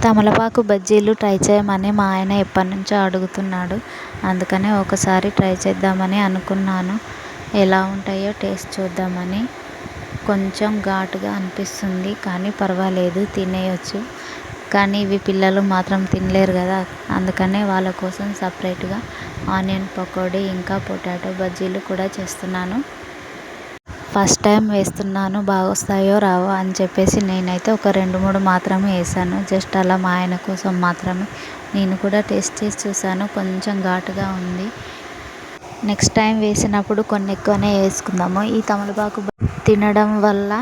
తమలపాకు బజ్జీలు ట్రై చేయమని మా ఆయన ఎప్పటినుంచో అడుగుతున్నాడు. అందుకనే ఒకసారి ట్రై చేద్దామని అనుకున్నాను. ఎలా ఉంటాయో టేస్ట్ చూద్దామని. కొంచెం ఘాటుగా అనిపిస్తుంది కానీ పర్వాలేదు, తినేయొచ్చు. కానీ ఇవి పిల్లలు మాత్రం తినలేరు కదా, అందుకనే వాళ్ళ కోసం సపరేట్గా ఆనియన్ పకోడీ ఇంకా పొటాటో బజ్జీలు కూడా చేస్తున్నాను. ఫస్ట్ టైం వేస్తున్నాను, బాగా వస్తాయో రావో అని చెప్పేసి నేనైతే ఒక 2-3 మాత్రమే వేసాను. జస్ట్ అలా మా ఆయన కోసం మాత్రమే. నేను కూడా టేస్ట్ చేసి చూసాను, కొంచెం ఘాటుగా ఉంది. నెక్స్ట్ టైం వేసినప్పుడు కొన్ని ఎక్కువనే వేసుకుందాము. ఈ తమలపాకు తినడం వల్ల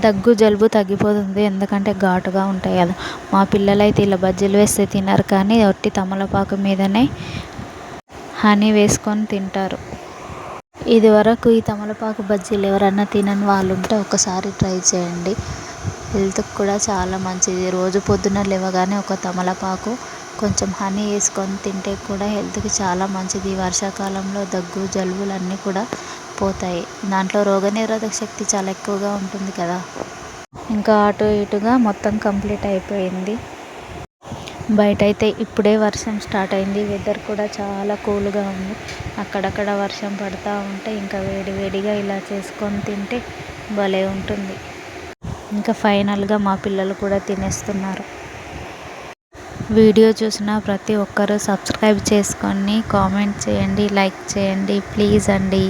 దగ్గు జలుబు తగ్గిపోతుంది, ఎందుకంటే ఘాటుగా ఉంటాయి కదా. మా పిల్లలైతే ఇలా బజ్జీలు వేస్తే తినరు కానీ ఒట్టి తమలపాకు మీదనే హనీ వేసుకొని తింటారు. ఇదివరకు ఈ తమలపాకు బజ్జీలు ఎవరన్నా తినని వాళ్ళు ఉంటే ఒకసారి ట్రై చేయండి. హెల్త్కి కూడా చాలా మంచిది. రోజు పొద్దున్న లేవగానే ఒక తమలపాకు కొంచెం హనీ వేసుకొని తింటే కూడా హెల్త్కి చాలా మంచిది. వర్షాకాలంలో దగ్గు జలుబులు అన్నీ కూడా పోతాయి. దాంట్లో రోగనిరోధక శక్తి చాలా ఎక్కువగా ఉంటుంది కదా. ఇంకా అటు ఇటుగా మొత్తం కంప్లీట్ అయిపోయింది. బయట అయితే ఇప్పుడే వర్షం స్టార్ట్ అయింది. వెదర్ కూడా చాలా కూల్గా ఉంది. అక్కడక్కడ వర్షం పడుతూ ఉంటే ఇంకా వేడి వేడిగా ఇలా చేసుకొని తింటే భలే ఉంటుంది. ఇంకా ఫైనల్గా మా పిల్లలు కూడా తినేస్తున్నారు. వీడియో చూసిన ప్రతి ఒక్కరూ సబ్స్క్రైబ్ చేసుకొని కామెంట్ చేయండి, లైక్ చేయండి ప్లీజ్ అండి.